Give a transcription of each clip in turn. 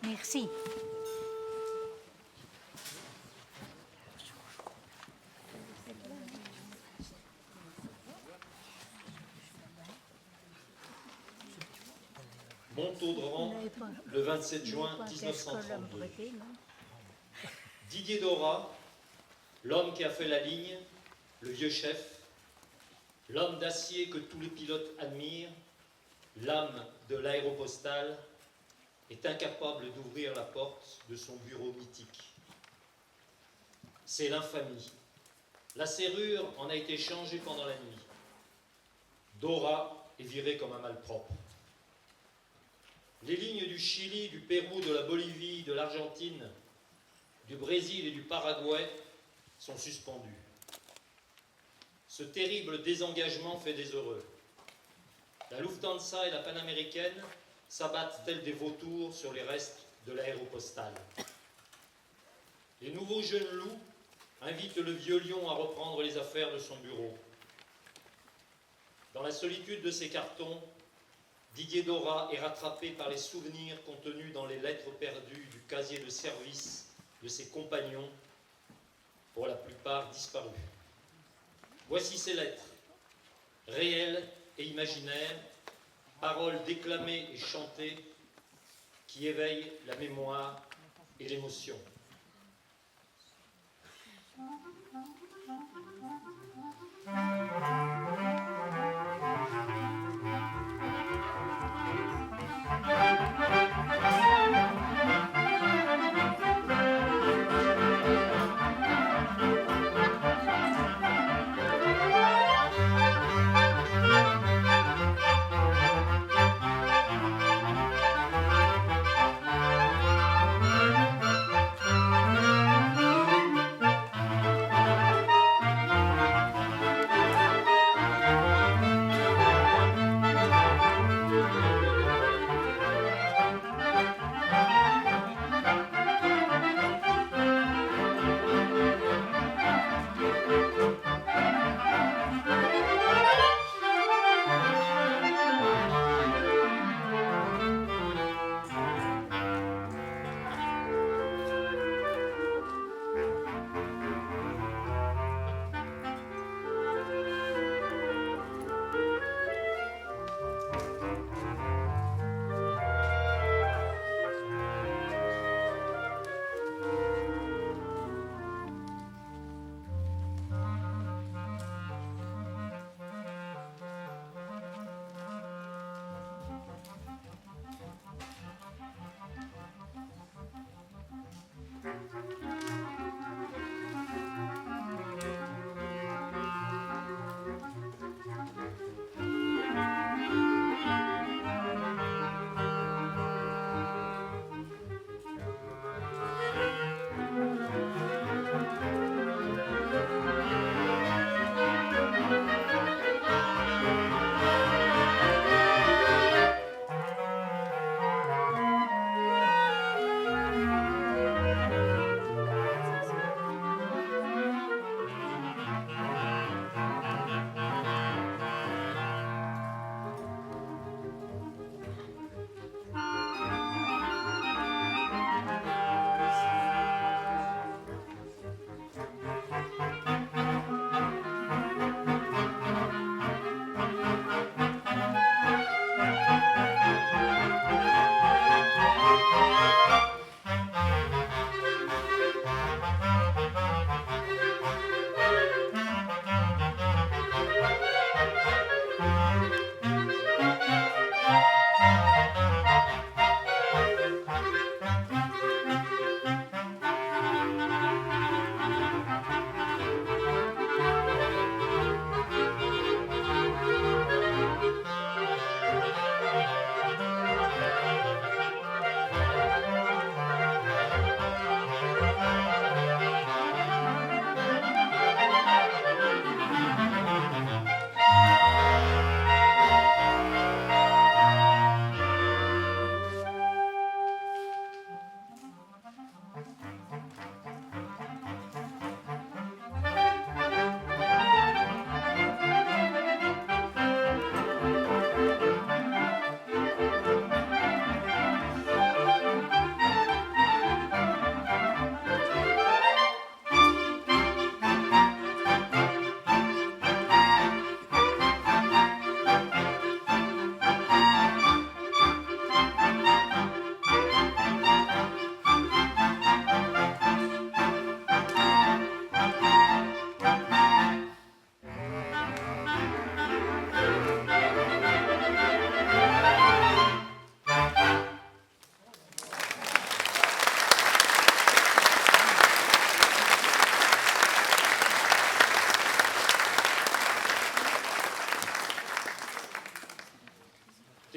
Merci. Montaudran, le 27 juin 1932. Didier Dora, l'homme qui a fait la ligne, le vieux chef, l'homme d'acier que tous les pilotes admirent, l'âme de l'aéropostale, est incapable d'ouvrir la porte de son bureau mythique. C'est l'infamie. La serrure en a été changée pendant la nuit. Dora est viré comme un malpropre. Les lignes du Chili, du Pérou, de la Bolivie, de l'Argentine, du Brésil et du Paraguay sont suspendues. Ce terrible désengagement fait des heureux. La Lufthansa et la Panaméricaine s'abattent tels des vautours sur les restes de l'aéropostale. Les nouveaux jeunes loups invitent le vieux lion à reprendre les affaires de son bureau. Dans la solitude de ses cartons, Didier Dora est rattrapé par les souvenirs contenus dans les lettres perdues du casier de service de ses compagnons, pour la plupart disparus. Voici ces lettres, réelles et imaginaires, paroles déclamées et chantées qui éveillent la mémoire et l'émotion.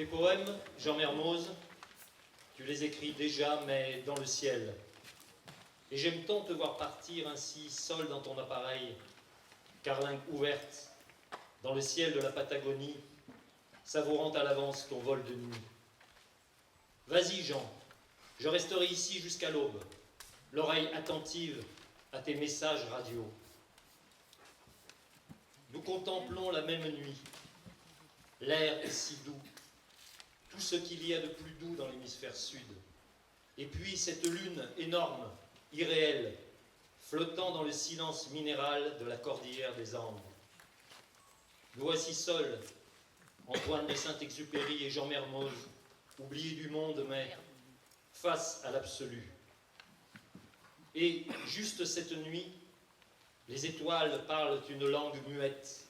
Tes poèmes, Jean Mermoz, tu les écris déjà, mais dans le ciel. Et j'aime tant te voir partir ainsi, seul dans ton appareil, carlingue ouverte, dans le ciel de la Patagonie, savourant à l'avance ton vol de nuit. Vas-y, Jean, je resterai ici jusqu'à l'aube, l'oreille attentive à tes messages radio. Nous contemplons la même nuit. L'air est si doux, tout ce qu'il y a de plus doux dans l'hémisphère sud. Et puis cette lune énorme, irréelle, flottant dans le silence minéral de la cordillère des Andes. Nous voici seuls, Antoine de Saint-Exupéry et Jean Mermoz, oubliés du monde, mais face à l'absolu. Et juste cette nuit, les étoiles parlent une langue muette,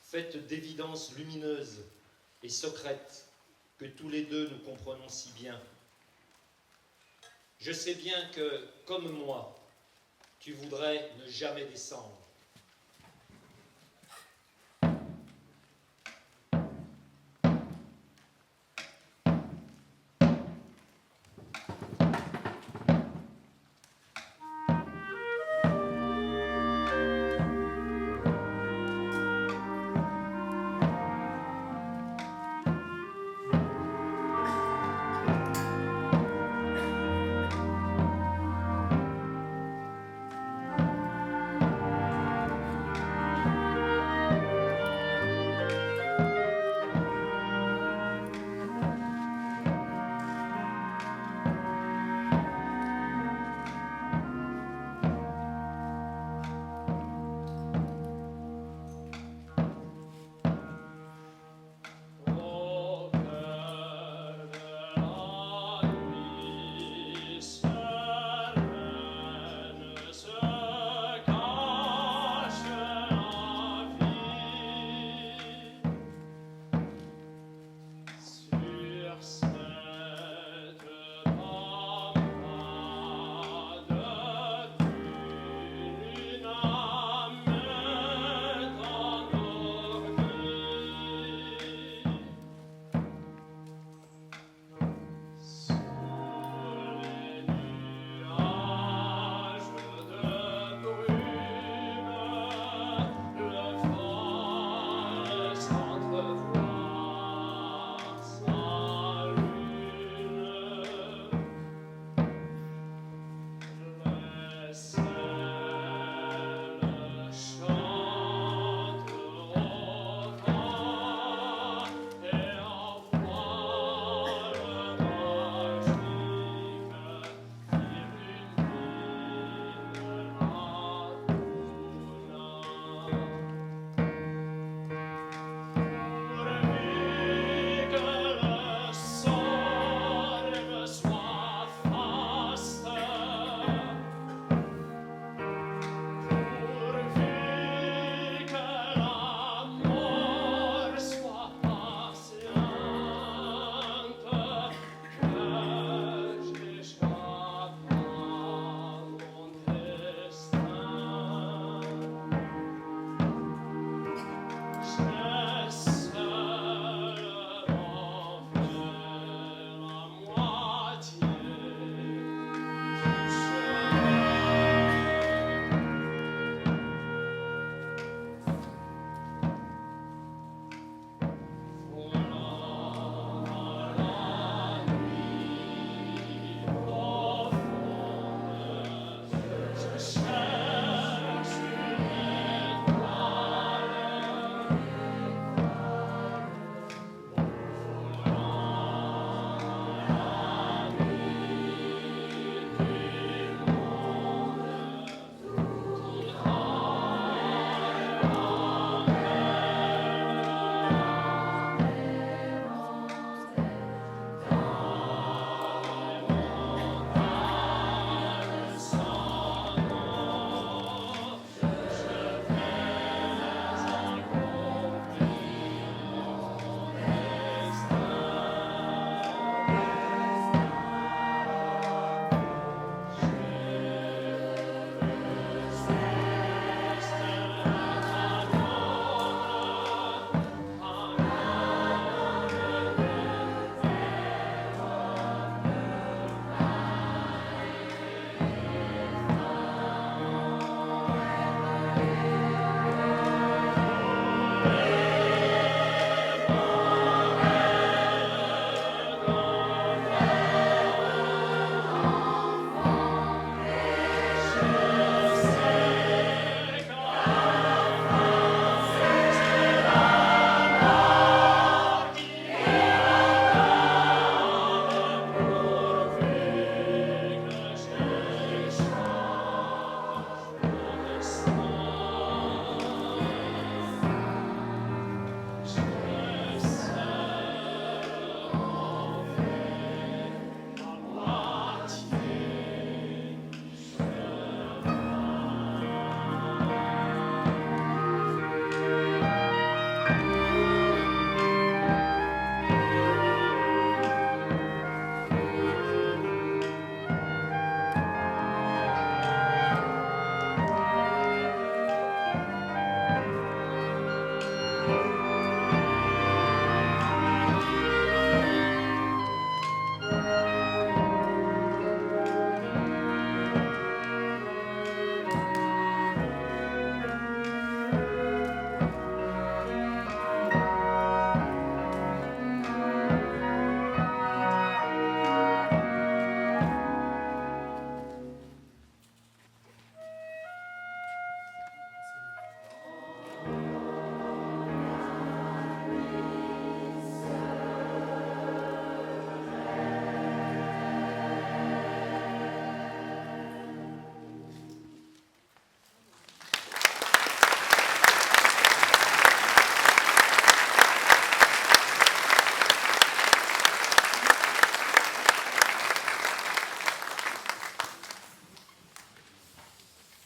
faite d'évidences lumineuses et secrètes que tous les deux nous comprenons si bien. Je sais bien que, comme moi, tu voudrais ne jamais descendre.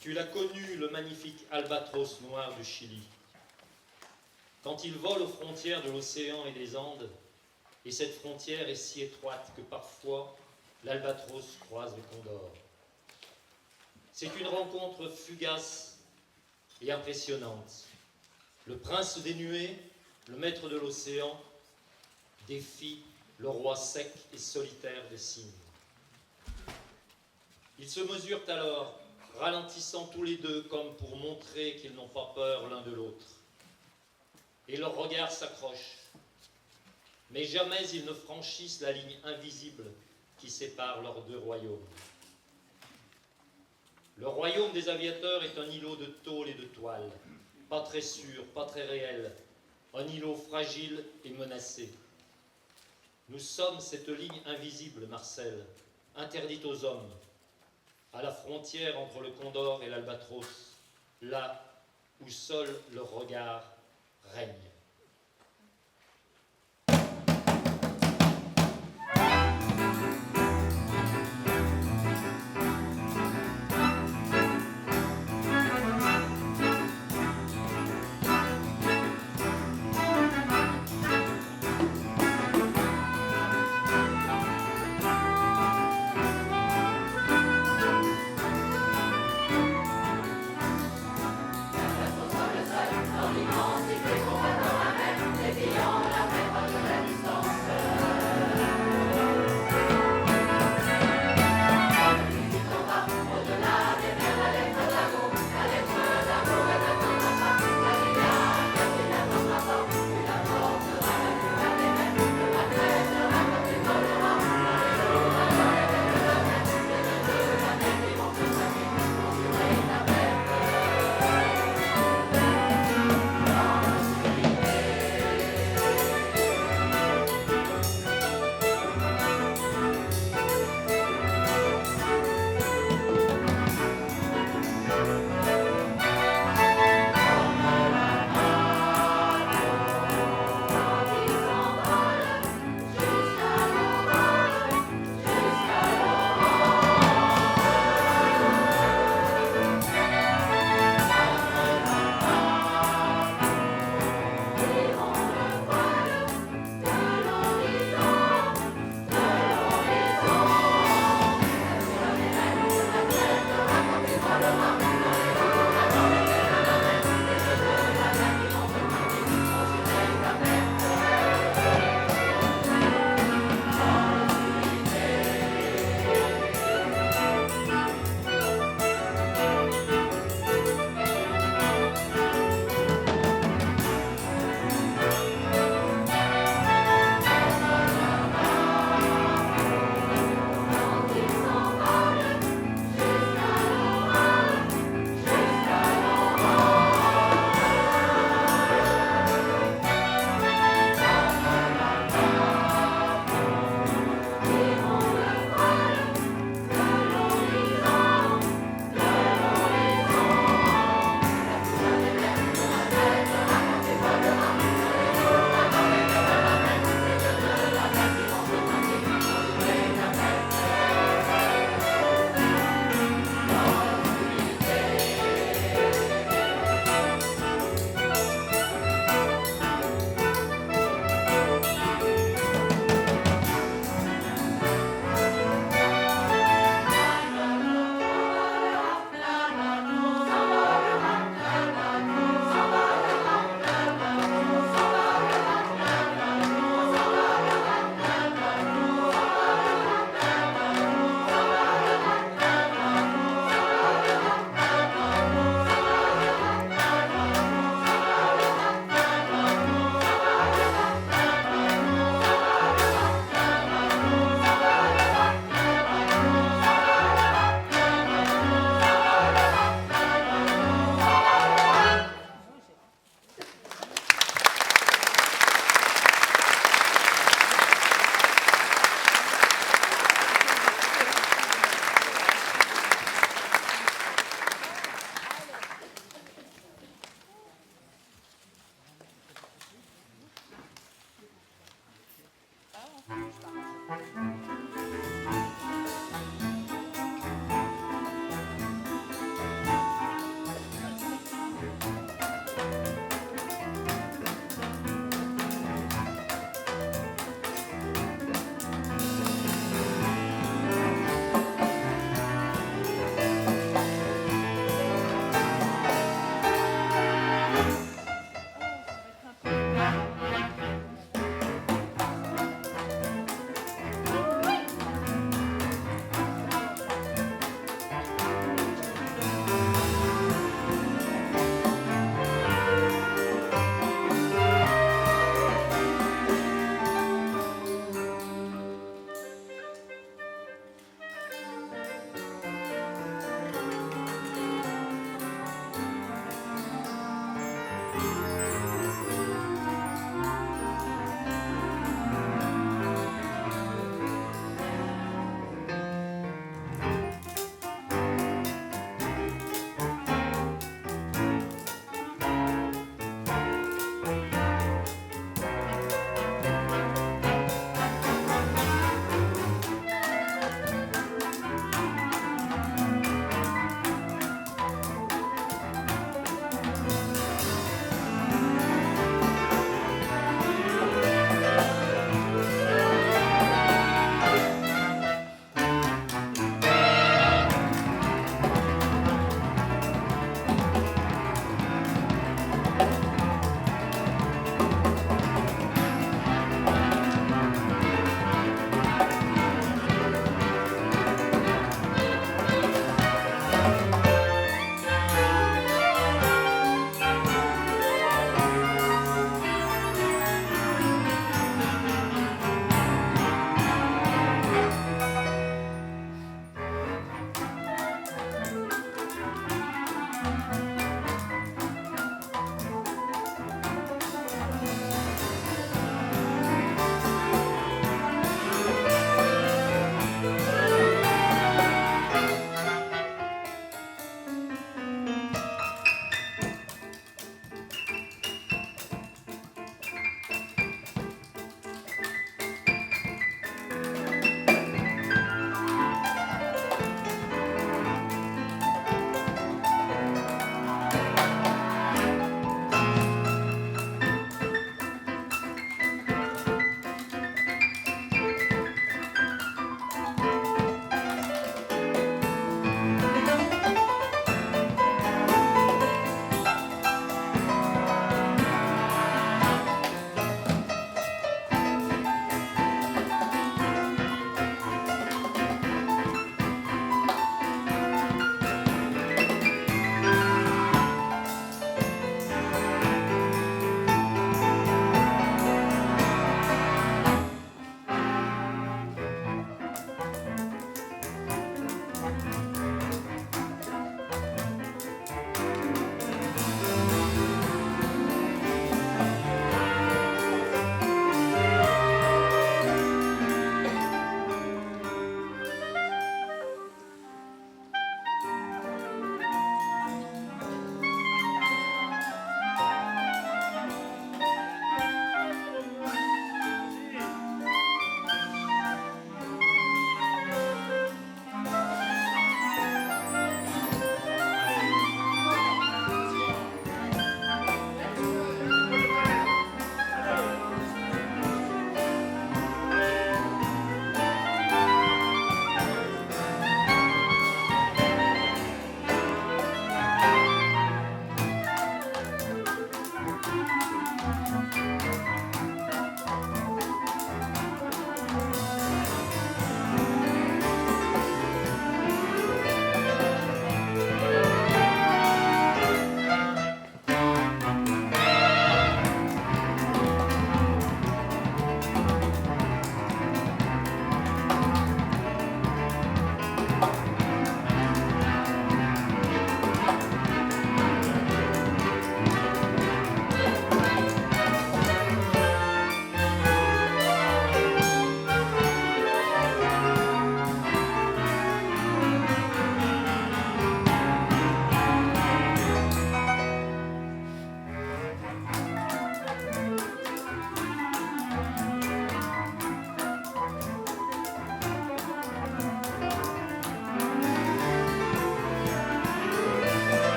Tu l'as connu, le magnifique albatros noir du Chili. Quand il vole aux frontières de l'océan et des Andes, et cette frontière est si étroite que parfois l'albatros croise le condor. C'est une rencontre fugace et impressionnante. Le prince des nuées, le maître de l'océan, défie le roi sec et solitaire des cygnes. Ils se mesurent alors, ralentissant tous les deux comme pour montrer qu'ils n'ont pas peur l'un de l'autre. Et leurs regards s'accrochent. Mais jamais ils ne franchissent la ligne invisible qui sépare leurs deux royaumes. Le royaume des aviateurs est un îlot de tôle et de toile, pas très sûr, pas très réel, un îlot fragile et menacé. Nous sommes cette ligne invisible, Marcel, interdite aux hommes, à la frontière entre le Condor et l'Albatros, là où seul leur regard règne. Dans l'immense et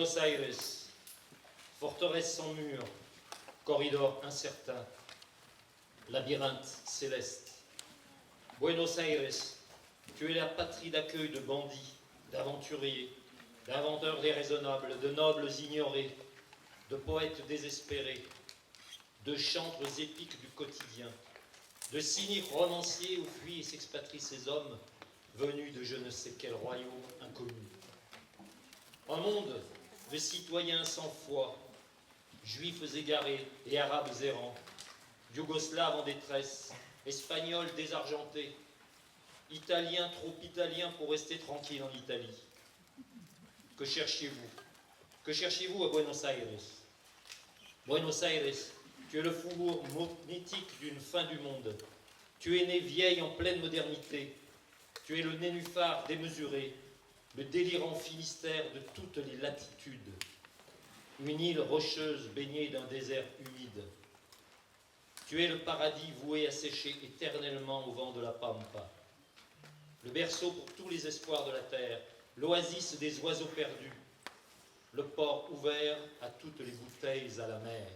Buenos Aires, forteresse sans mur, corridor incertain, labyrinthe céleste. Buenos Aires, tu es la patrie d'accueil de bandits, d'aventuriers, d'inventeurs déraisonnables, de nobles ignorés, de poètes désespérés, de chantres épiques du quotidien, de cyniques romanciers où fuient et s'expatrient ces hommes venus de je ne sais quel royaume inconnu. Un monde de citoyens sans foi, juifs égarés et arabes errants, yougoslaves en détresse, espagnols désargentés, italiens trop italiens pour rester tranquilles en Italie. Que cherchiez-vous? Que cherchez-vous à Buenos Aires? Buenos Aires, tu es le faubourg mythique d'une fin du monde. Tu es né vieille en pleine modernité. Tu es le nénuphar démesuré, le délirant Finistère de toutes les latitudes. Une île rocheuse baignée d'un désert humide. Tu es le paradis voué à sécher éternellement au vent de la pampa. Le berceau pour tous les espoirs de la terre, l'oasis des oiseaux perdus, le port ouvert à toutes les bouteilles à la mer.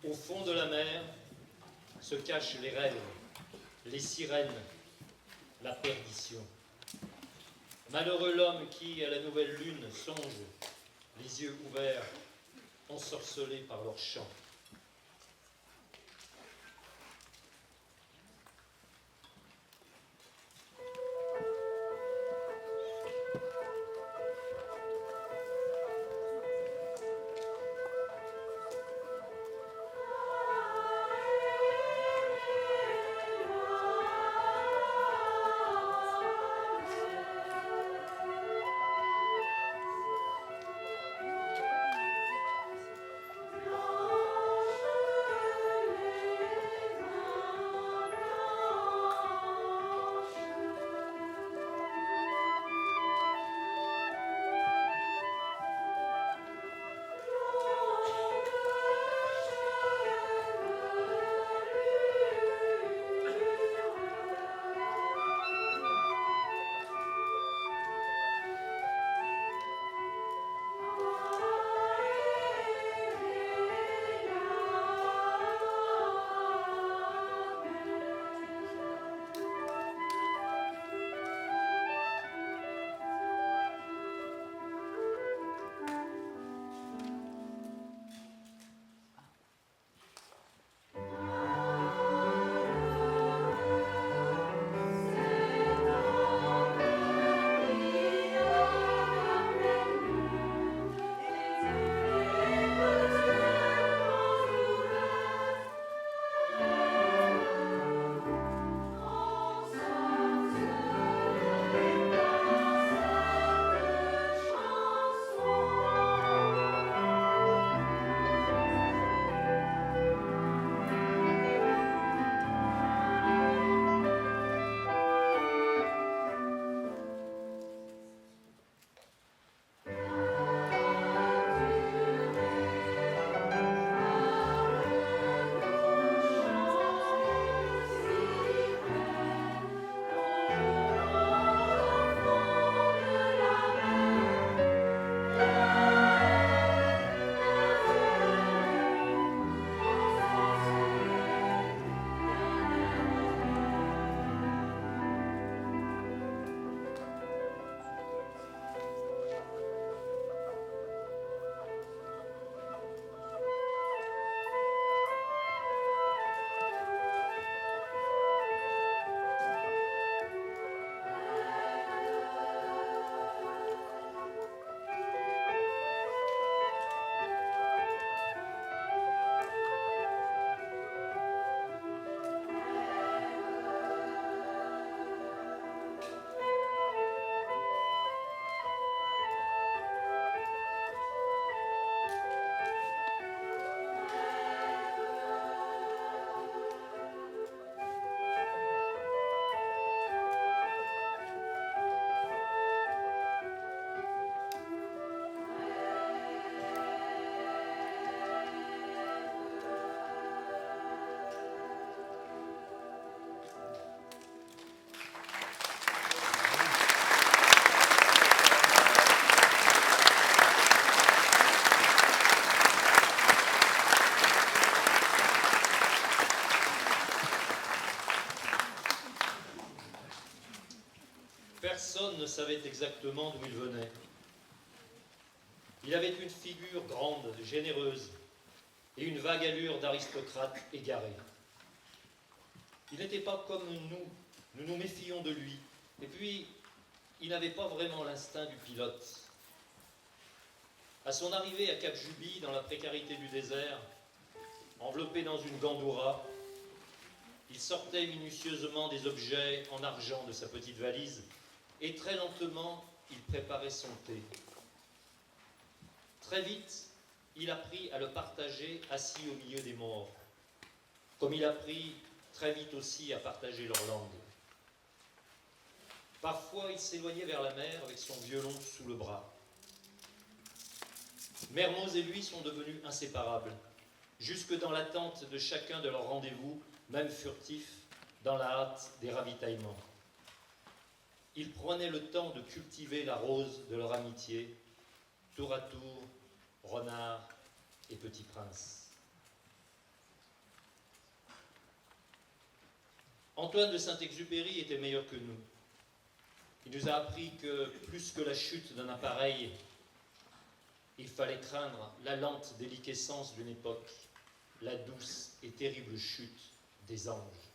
Au fond de la mer se cachent les rêves, les sirènes, la perdition. Malheureux l'homme qui, à la nouvelle lune, songe, les yeux ouverts, ensorcelés par leur chant. Personne ne savait exactement d'où il venait. Il avait une figure grande, généreuse, et une vague allure d'aristocrate égaré. Il n'était pas comme nous nous méfions de lui, et puis il n'avait pas vraiment l'instinct du pilote. À son arrivée à Cap Juby, dans la précarité du désert, enveloppé dans une gandoura, il sortait minutieusement des objets en argent de sa petite valise, et très lentement, il préparait son thé. Très vite, il apprit à le partager assis au milieu des morts, comme il apprit très vite aussi à partager leur langue. Parfois, il s'éloignait vers la mer avec son violon sous le bras. Mermoz et lui sont devenus inséparables, jusque dans l'attente de chacun de leurs rendez-vous, même furtifs, dans la hâte des ravitaillements. Ils prenaient le temps de cultiver la rose de leur amitié, tour à tour, Renard et Petit Prince. Antoine de Saint-Exupéry était meilleur que nous. Il nous a appris que, plus que la chute d'un appareil, il fallait craindre la lente déliquescence d'une époque, la douce et terrible chute des anges.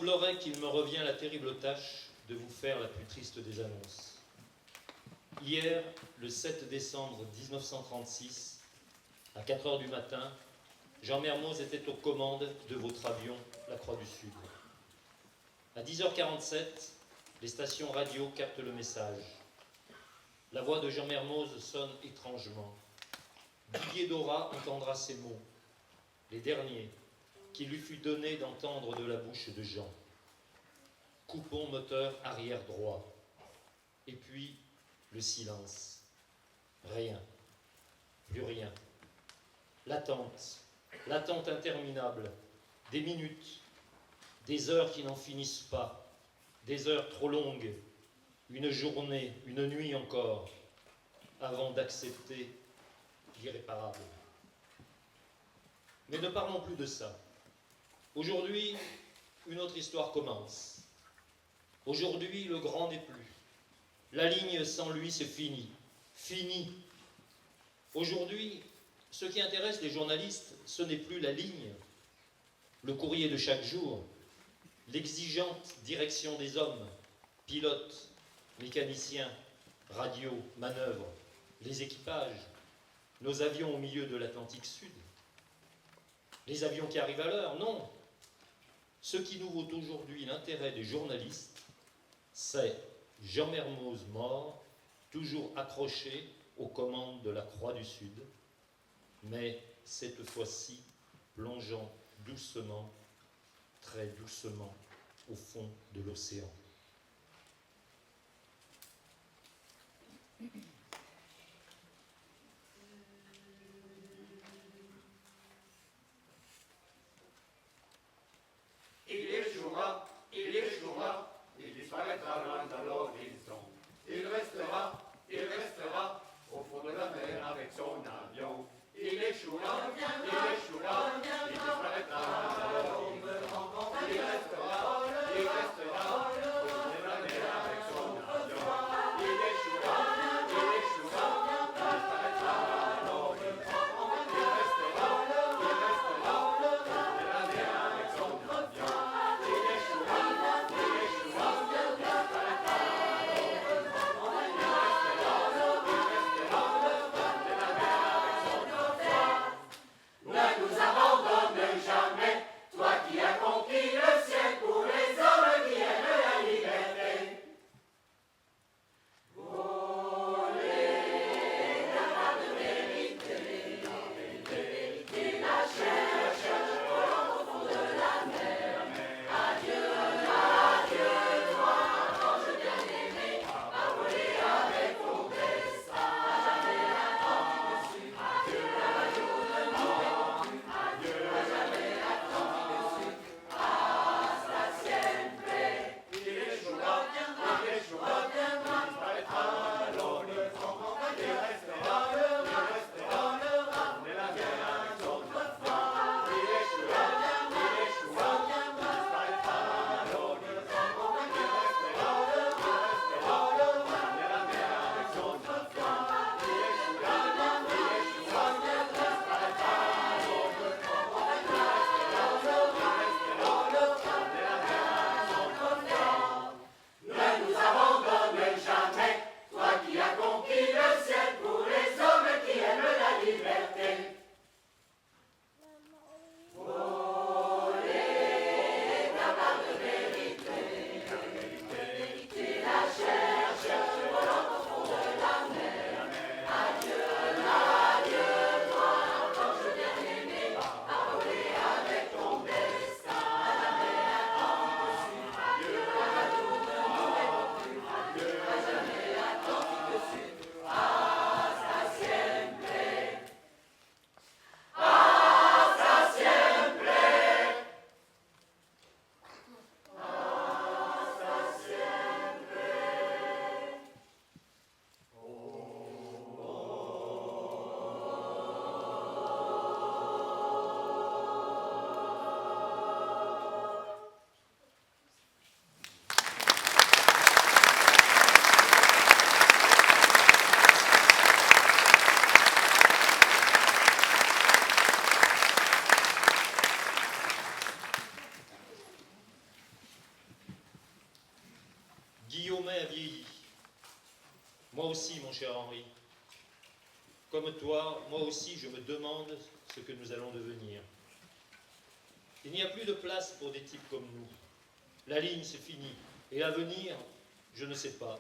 semblerait qu'il me revient la terrible tâche de vous faire la plus triste des annonces. Hier, le 7 décembre 1936, à 4 heures du matin, Jean Mermoz était aux commandes de votre avion, la Croix du Sud. À 10h47, les stations radio captent le message. La voix de Jean Mermoz sonne étrangement. Didier Dora entendra ces mots, les derniers qu'il lui fut donné d'entendre de la bouche de Jean. Coupons moteur arrière droit. Et puis, le silence. Rien. Plus rien. L'attente. L'attente interminable. Des minutes. Des heures qui n'en finissent pas. Des heures trop longues. Une journée, une nuit encore, avant d'accepter l'irréparable. Mais ne parlons plus de ça. Aujourd'hui, une autre histoire commence. Aujourd'hui, le grand n'est plus. La ligne sans lui, c'est fini. Fini. Aujourd'hui, ce qui intéresse les journalistes, ce n'est plus la ligne, le courrier de chaque jour, l'exigeante direction des hommes, pilotes, mécaniciens, radio, manœuvres, les équipages, nos avions au milieu de l'Atlantique Sud. Les avions qui arrivent à l'heure, non. Ce qui nous vaut aujourd'hui l'intérêt des journalistes, c'est Jean Mermoz mort, toujours accroché aux commandes de la Croix du Sud, mais cette fois-ci plongeant doucement, très doucement, au fond de l'océan. Il échouera, il disparaîtra loin de l'horizon. Il restera au fond de la mer avec son avion. Il échouera, il disparaîtra loin de l'horizon. Il restera au fond de la mer avec son avion. Il échouera, Guillaumet a vieilli. Moi aussi, mon cher Henri. Comme toi, moi aussi, je me demande ce que nous allons devenir. Il n'y a plus de place pour des types comme nous. La ligne, c'est fini. Et l'avenir, je ne sais pas.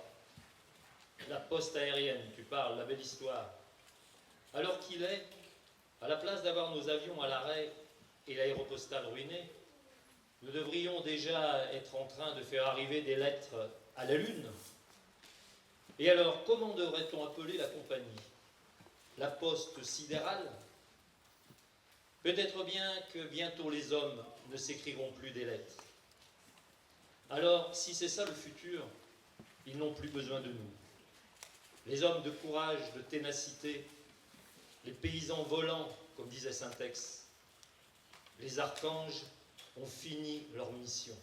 La poste aérienne, tu parles, la belle histoire. Alors qu'il est, à la place d'avoir nos avions à l'arrêt et l'aéropostale ruinée, nous devrions déjà être en train de faire arriver des lettres à la Lune. Et alors, comment devrait-on appeler la compagnie? La poste sidérale? Peut-être bien que bientôt les hommes ne s'écriront plus des lettres. Alors, si c'est ça le futur, ils n'ont plus besoin de nous. Les hommes de courage, de ténacité, les paysans volants, comme disait Saint-Ex, les archanges ont fini leur mission.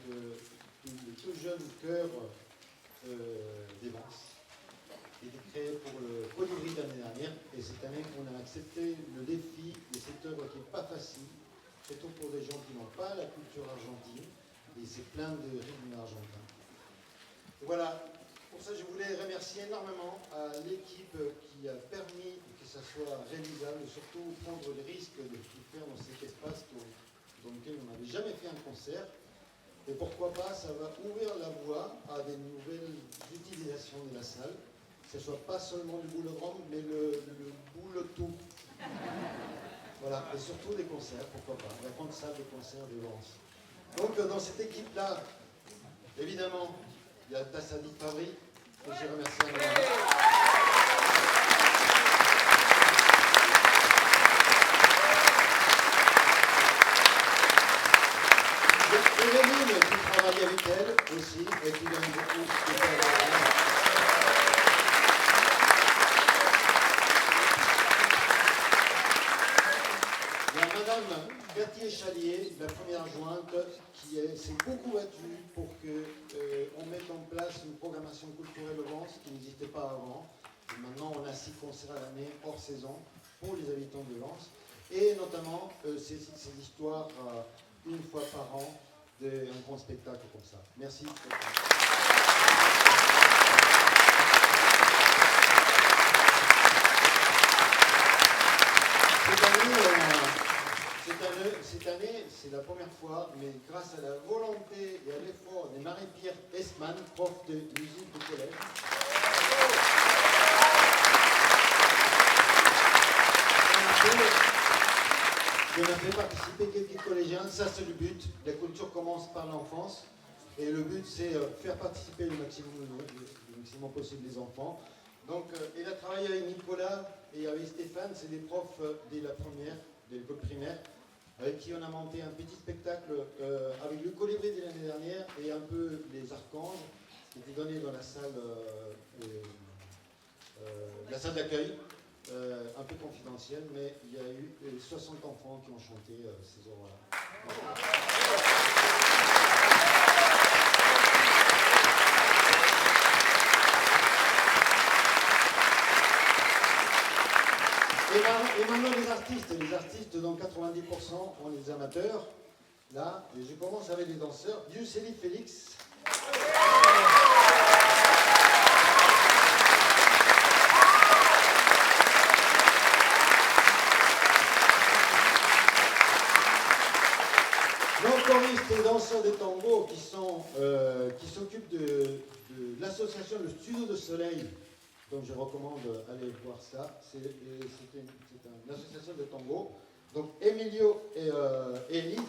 le tout jeune chœur des Vence, qui était créé pour le Colibri de l'année dernière. Et cette année, on a accepté le défi de cette œuvre qui n'est pas facile, surtout pour des gens qui n'ont pas la culture argentine. Et c'est plein de rythmes argentins. Voilà. Pour ça, je voulais remercier énormément à l'équipe qui a permis que ça soit réalisable et surtout prendre le risque de faire dans cet espace dans lequel on n'avait jamais fait un concert. Et pourquoi pas, ça va ouvrir la voie à des nouvelles utilisations de la salle. Que ce soit pas seulement du boulodrome, mais le boule tout. Voilà, et surtout des concerts, pourquoi pas. La grande salle de concert de Vence. Donc, dans cette équipe-là, évidemment, il y a Tassadi Fabri. Et je remercie à madame. Et Léline qui travaille avec elle aussi et qui donne beaucoup de Il y a madame Cathy Chalier, la première adjointe, qui s'est beaucoup battue pour qu'on mette en place une programmation culturelle au Vence qui n'existait pas avant. Et maintenant, on a 6 concerts à l'année hors saison pour les habitants de Vence. Et notamment, ces histoires une fois par an d'un grand spectacle comme ça. Merci. Cette année, c'est la première fois, mais grâce à la volonté et à l'effort de Marie-Pierre Esman, prof de musique du collège. On a fait participer quelques collégiens, ça c'est le but. La culture commence par l'enfance et le but c'est faire participer le maximum possible les enfants. Donc il a travaillé avec Nicolas et avec Stéphane, c'est des profs de la première, de l'école primaire, avec qui on a monté un petit spectacle avec le Colibri de l'année dernière et un peu les archanges, qui était donné dans la salle d'accueil. Un peu confidentiel, mais il y a eu 60 enfants qui ont chanté ces œuvres-là. Et maintenant les artistes dans 90% ont des amateurs. Là, et je commence avec les danseurs. Giuseppe Félix. Choristes et danseurs de tango qui s'occupent de l'association Le Studio de Soleil, donc je recommande d'aller voir ça. C'est une association de tango. Donc Emilio et Élise.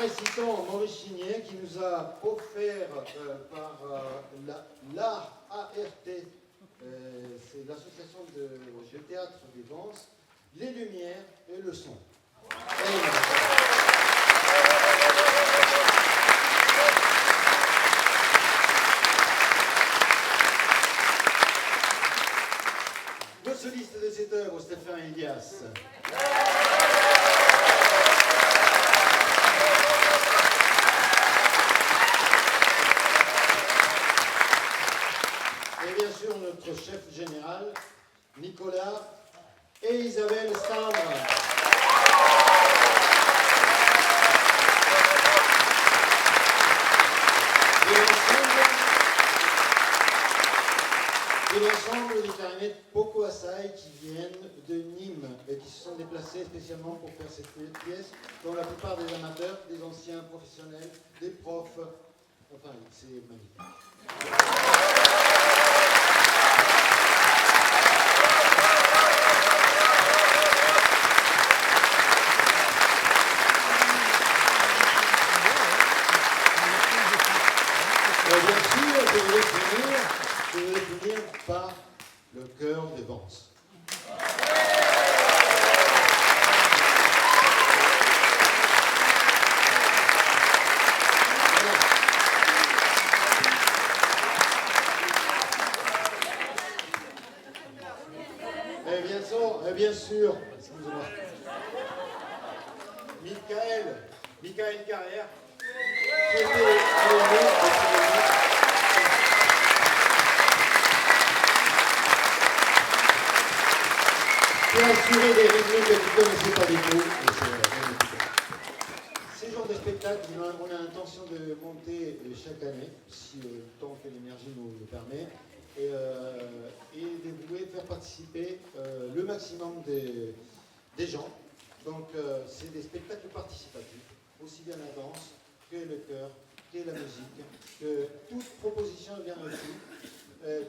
Récitant Maurice Chignet qui nous a offert par l'ART, c'est l'association de théâtre des Vence, les lumières et le son. Le soliste de cette œuvre, Stéphane Elias. Notre chef général, Nicolas et Isabelle Stambre. De l'ensemble des clarinettes Poco Assai qui viennent de Nîmes et qui se sont déplacés spécialement pour faire cette pièce, dont la plupart des amateurs, des anciens professionnels, des profs. Enfin, c'est magnifique. Je vais finir par le chœur des Vence. excusez-moi. Michael Carrère, qui était qui a assuré des rythmes que tu ne connaissais pas du tout. Ces genres de spectacles, on a l'intention de monter chaque année, si tant que l'énergie nous le permet, et de vouloir faire participer le maximum des gens. Donc c'est des spectacles participatifs, aussi bien la danse que le chœur, que la musique, que toute proposition est bien reçue.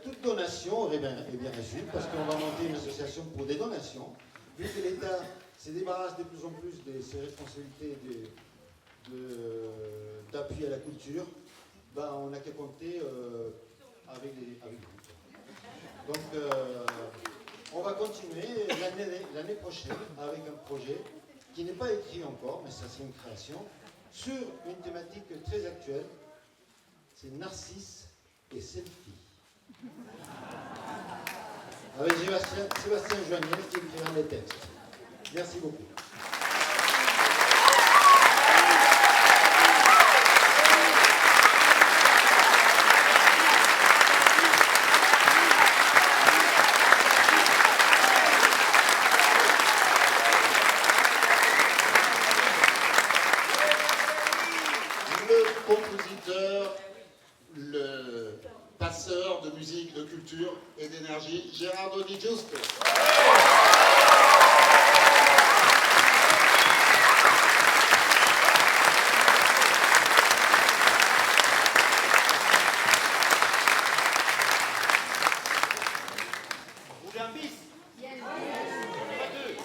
Toute donation est bien reçue, parce qu'on va monter une association pour des donations. Vu que l'État se débarrasse de plus en plus de ses responsabilités d'appui à la culture, ben, on n'a qu'à compter avec vous. Donc, on va continuer l'année prochaine avec un projet qui n'est pas écrit encore, mais ça c'est une création, sur une thématique très actuelle, c'est Narcisse et Selfie. Avec Sébastien Joignet qui écrira les textes. Merci beaucoup. Le compositeur, le passeur de musique, de culture et d'énergie, Gerardo Di Giusto. Vous voulez un bis? Pas deux.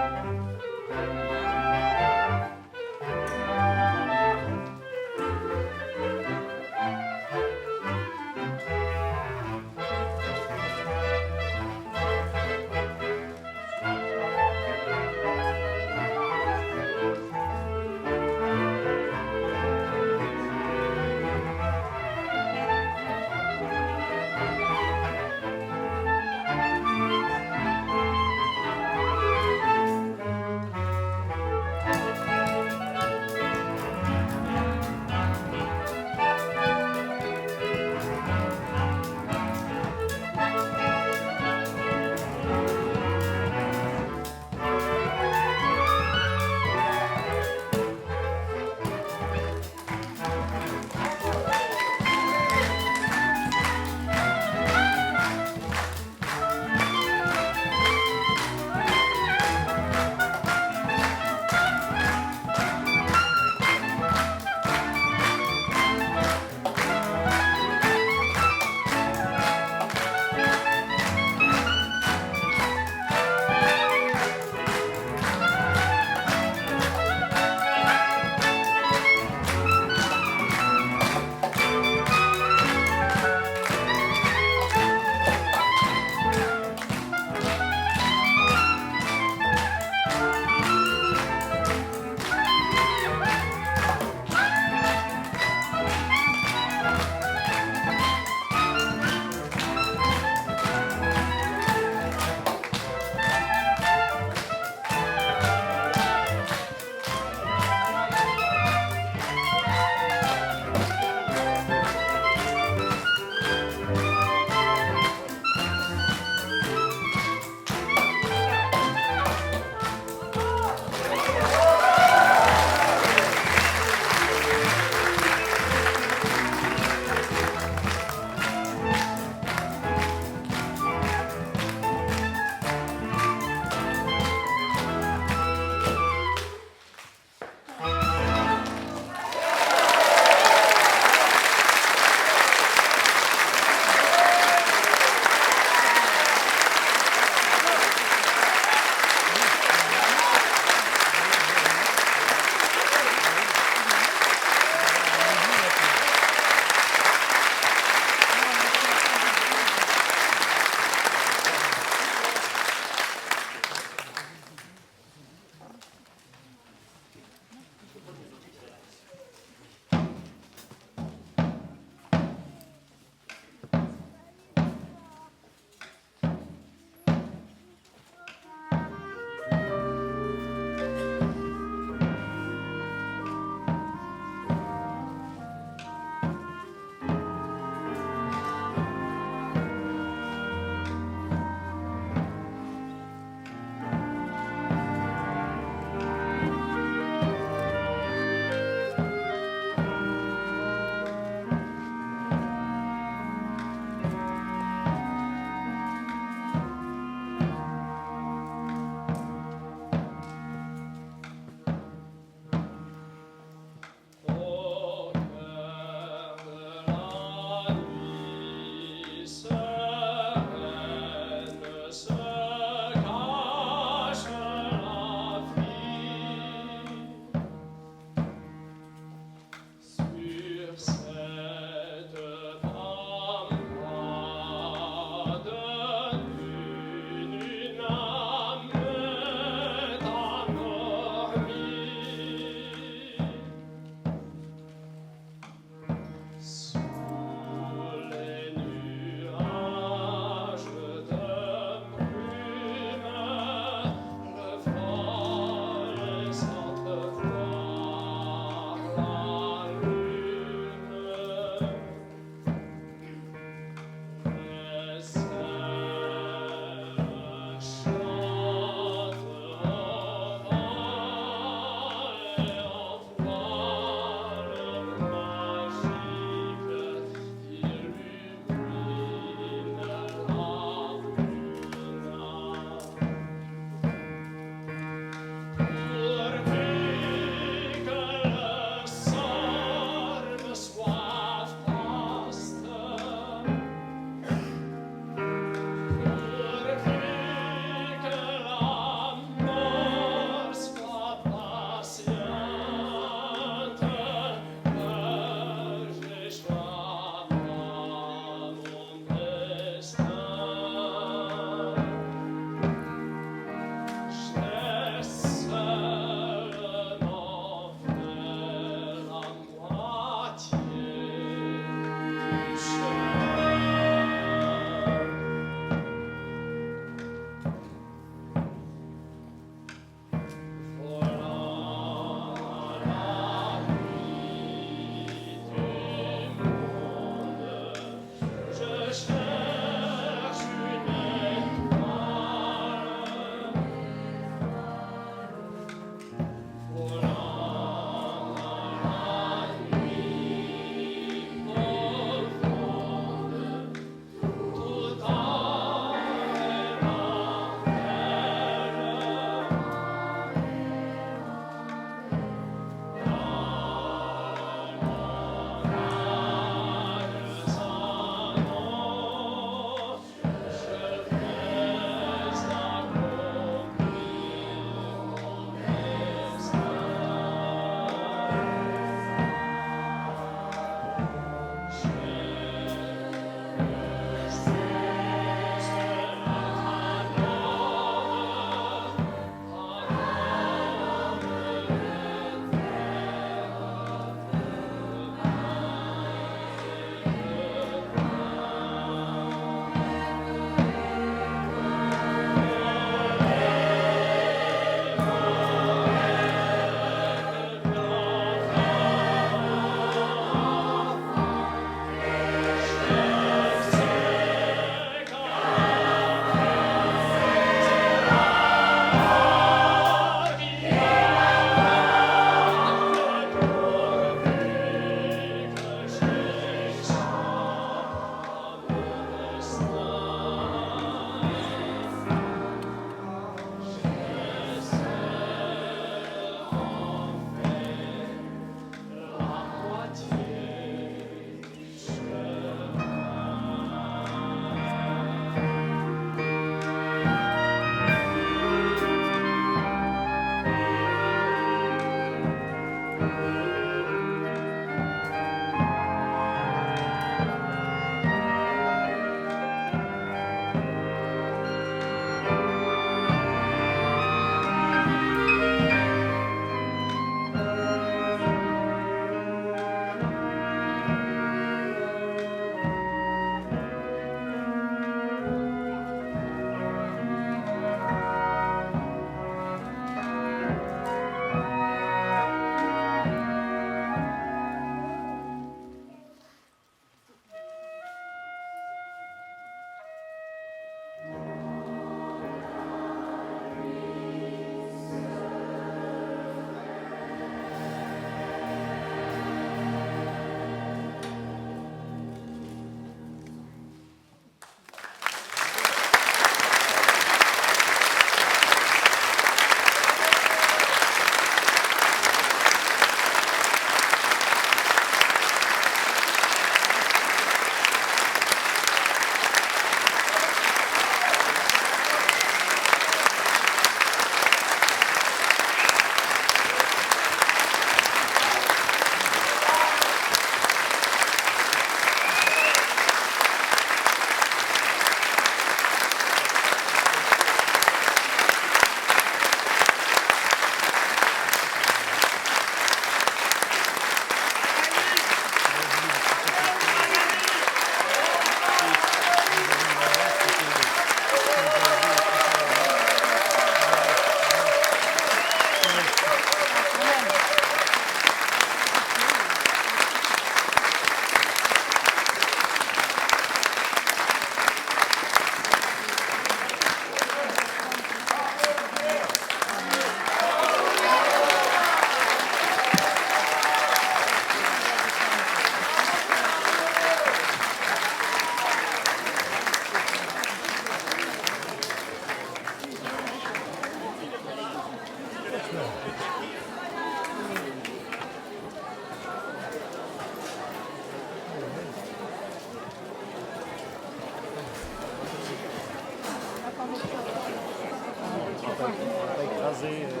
diffusé